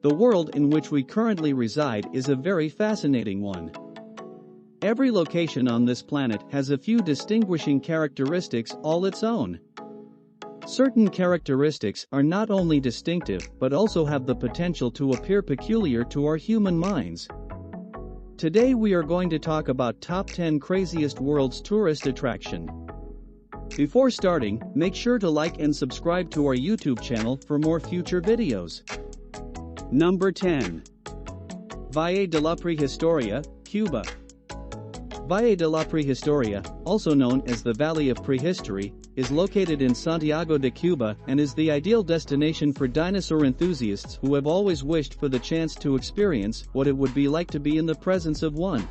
The world in which we currently reside is a very fascinating one. Every location on this planet has a few distinguishing characteristics all its own. Certain characteristics are not only distinctive but also have the potential to appear peculiar to our human minds. Today we are going to talk about top 10 craziest world's tourist attraction. Before starting, make sure to like and subscribe to our YouTube channel for more future videos. Number 10. Valle de la Prehistoria, Cuba. Valle de la Prehistoria, also known as the Valley of Prehistory, is located in Santiago de Cuba and is the ideal destination for dinosaur enthusiasts who have always wished for the chance to experience what it would be like to be in the presence of one.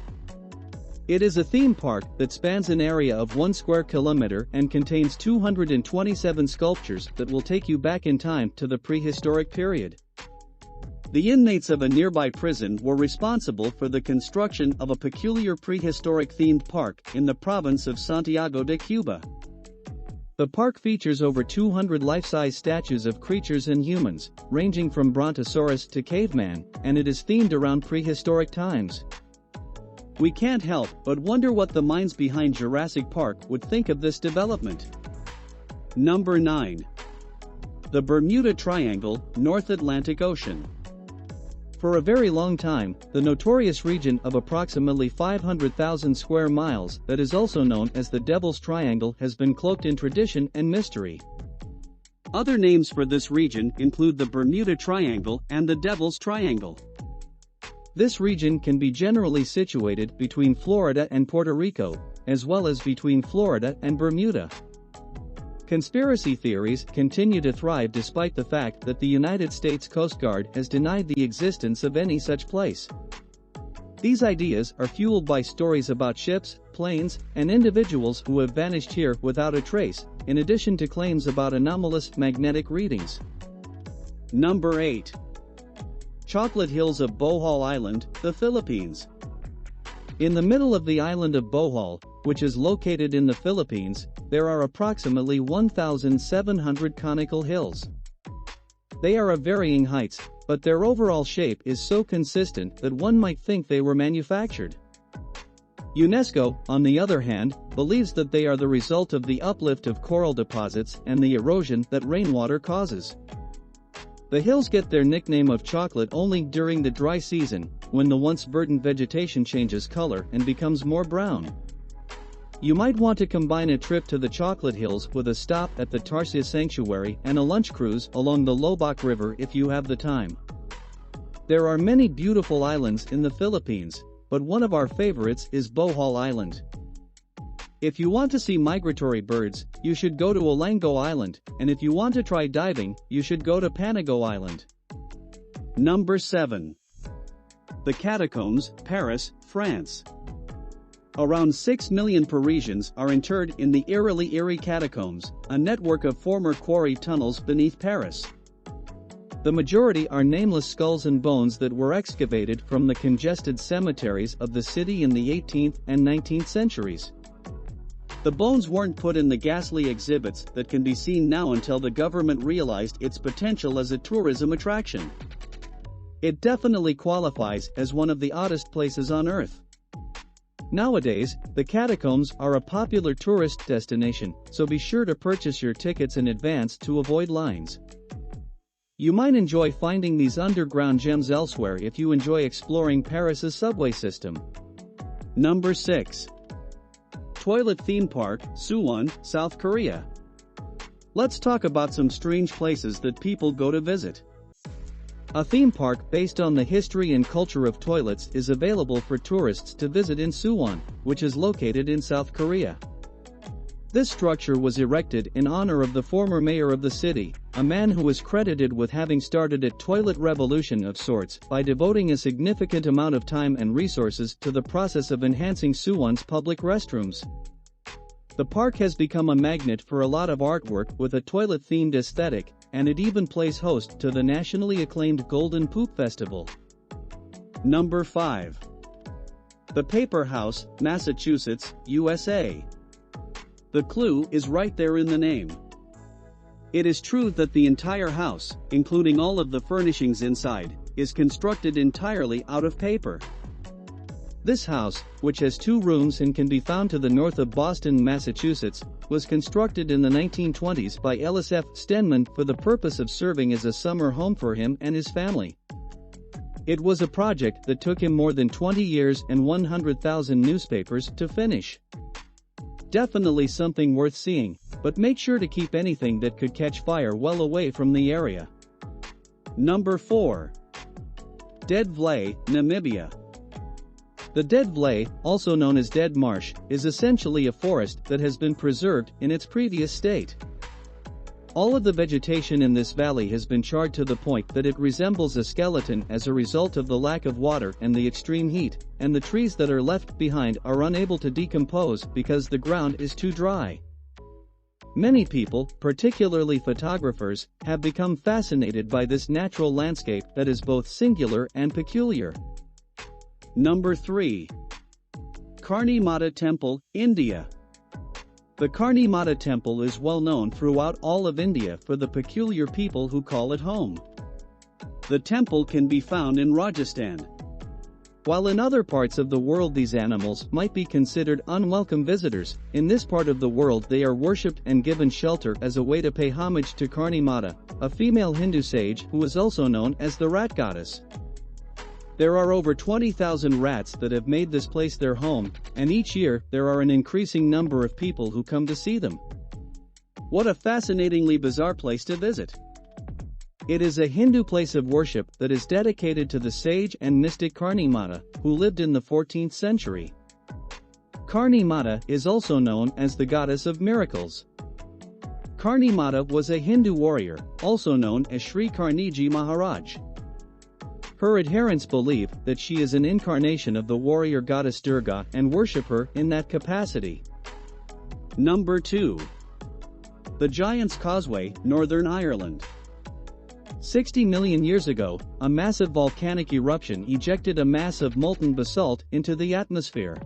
It is a theme park that spans an area of 1 square kilometer and contains 227 sculptures that will take you back in time to the prehistoric period. The inmates of a nearby prison were responsible for the construction of a peculiar prehistoric-themed park in the province of Santiago de Cuba. The park features over 200 life-size statues of creatures and humans, ranging from Brontosaurus to caveman, and it is themed around prehistoric times. We can't help but wonder what the minds behind Jurassic Park would think of this development. Number 9. The Bermuda Triangle, North Atlantic Ocean. For a very long time, the notorious region of approximately 500,000 square miles that is also known as the Devil's Triangle has been cloaked in tradition and mystery. Other names for this region include the Bermuda Triangle and the Devil's Triangle. This region can be generally situated between Florida and Puerto Rico, as well as between Florida and Bermuda. Conspiracy theories continue to thrive despite the fact that the United States Coast Guard has denied the existence of any such place. These ideas are fueled by stories about ships, planes, and individuals who have vanished here without a trace, in addition to claims about anomalous magnetic readings. Number 8. Chocolate Hills of Bohol Island, the Philippines. In the middle of the island of Bohol, which is located in the Philippines, there are approximately 1,700 conical hills. They are of varying heights, but their overall shape is so consistent that one might think they were manufactured. UNESCO, on the other hand, believes that they are the result of the uplift of coral deposits and the erosion that rainwater causes. The hills get their nickname of chocolate only during the dry season, when the once verdant vegetation changes color and becomes more brown. You might want to combine a trip to the Chocolate Hills with a stop at the Tarsia Sanctuary and a lunch cruise along the Loboc River if you have the time. There are many beautiful islands in the Philippines, but one of our favorites is Bohol Island. If you want to see migratory birds, you should go to Olango Island, and if you want to try diving, you should go to Panago Island. Number 7. The Catacombs, Paris, France. Around 6 million Parisians are interred in the eerily catacombs, a network of former quarry tunnels beneath Paris. The majority are nameless skulls and bones that were excavated from the congested cemeteries of the city in the 18th and 19th centuries. The bones weren't put in the ghastly exhibits that can be seen now until the government realized its potential as a tourism attraction. It definitely qualifies as one of the oddest places on Earth. Nowadays, the catacombs are a popular tourist destination, so be sure to purchase your tickets in advance to avoid lines. You might enjoy finding these underground gems elsewhere if you enjoy exploring Paris's subway system. Number 6. Toilet Theme Park, Suwon, South Korea. Let's talk about some strange places that people go to visit. A theme park based on the history and culture of toilets is available for tourists to visit in Suwon, which is located in South Korea. This structure was erected in honor of the former mayor of the city, a man who is credited with having started a toilet revolution of sorts by devoting a significant amount of time and resources to the process of enhancing Suwon's public restrooms. The park has become a magnet for a lot of artwork with a toilet-themed aesthetic, and it even plays host to the nationally acclaimed Golden Poop Festival. Number 5. The Paper House, Massachusetts, USA. The clue is right there in the name. It is true that the entire house, including all of the furnishings inside, is constructed entirely out of paper. This house, which has 2 rooms and can be found to the north of Boston, Massachusetts, was constructed in the 1920s by Ellis F. Stenman for the purpose of serving as a summer home for him and his family. It was a project that took him more than 20 years and 100,000 newspapers to finish. Definitely something worth seeing, but make sure to keep anything that could catch fire well away from the area. Number 4. Dead Vlay, Namibia. The Dead Vlay, also known as Dead Marsh, is essentially a forest that has been preserved in its previous state. All of the vegetation in this valley has been charred to the point that it resembles a skeleton as a result of the lack of water and the extreme heat, and the trees that are left behind are unable to decompose because the ground is too dry. Many people, particularly photographers, have become fascinated by this natural landscape that is both singular and peculiar. Number 3. Karni Mata Temple, India. The Karni Mata Temple is well known throughout all of India for the peculiar people who call it home. The temple can be found in Rajasthan. While in other parts of the world these animals might be considered unwelcome visitors, in this part of the world they are worshipped and given shelter as a way to pay homage to Karni Mata, a female Hindu sage who is also known as the rat goddess. There are over 20,000 rats that have made this place their home, and each year there are an increasing number of people who come to see them. What a fascinatingly bizarre place to visit! It is a Hindu place of worship that is dedicated to the sage and mystic Karni Mata, who lived in the 14th century. Karni Mata is also known as the goddess of miracles. Karni Mata was a Hindu warrior, also known as Sri Karniji Maharaj. Her adherents believe that she is an incarnation of the warrior goddess Durga and worship her in that capacity. Number 2. The Giant's Causeway, Northern Ireland. 60 million years ago, a massive volcanic eruption ejected a mass of molten basalt into the atmosphere.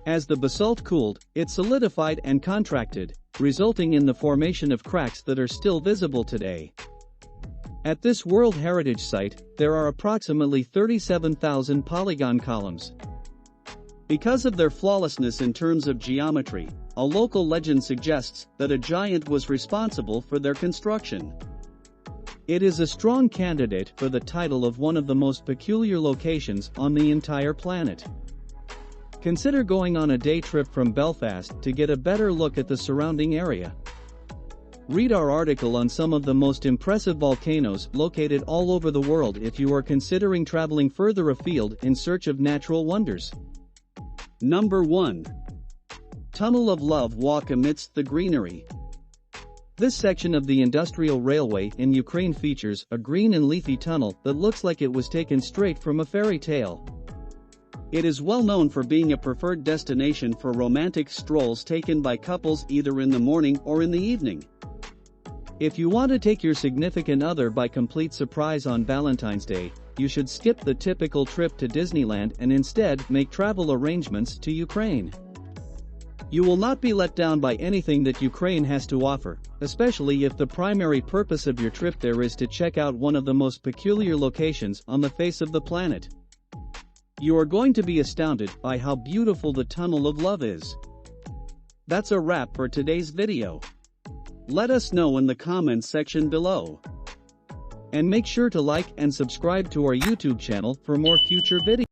As the basalt cooled, it solidified and contracted, resulting in the formation of cracks that are still visible today. At this World Heritage Site, there are approximately 37,000 polygon columns. Because of their flawlessness in terms of geometry, a local legend suggests that a giant was responsible for their construction. It is a strong candidate for the title of one of the most peculiar locations on the entire planet. Consider going on a day trip from Belfast to get a better look at the surrounding area. Read our article on some of the most impressive volcanoes located all over the world if you are considering traveling further afield in search of natural wonders. Number 1. Tunnel of Love Walk amidst the greenery. This section of the industrial railway in Ukraine features a green and leafy tunnel that looks like it was taken straight from a fairy tale. It is well known for being a preferred destination for romantic strolls taken by couples either in the morning or in the evening. If you want to take your significant other by complete surprise on Valentine's Day, you should skip the typical trip to Disneyland and instead make travel arrangements to Ukraine. You will not be let down by anything that Ukraine has to offer, especially if the primary purpose of your trip there is to check out one of the most peculiar locations on the face of the planet. You are going to be astounded by how beautiful the Tunnel of Love is. That's a wrap for today's video. Let us know in the comments section below. And make sure to like and subscribe to our YouTube channel for more future videos.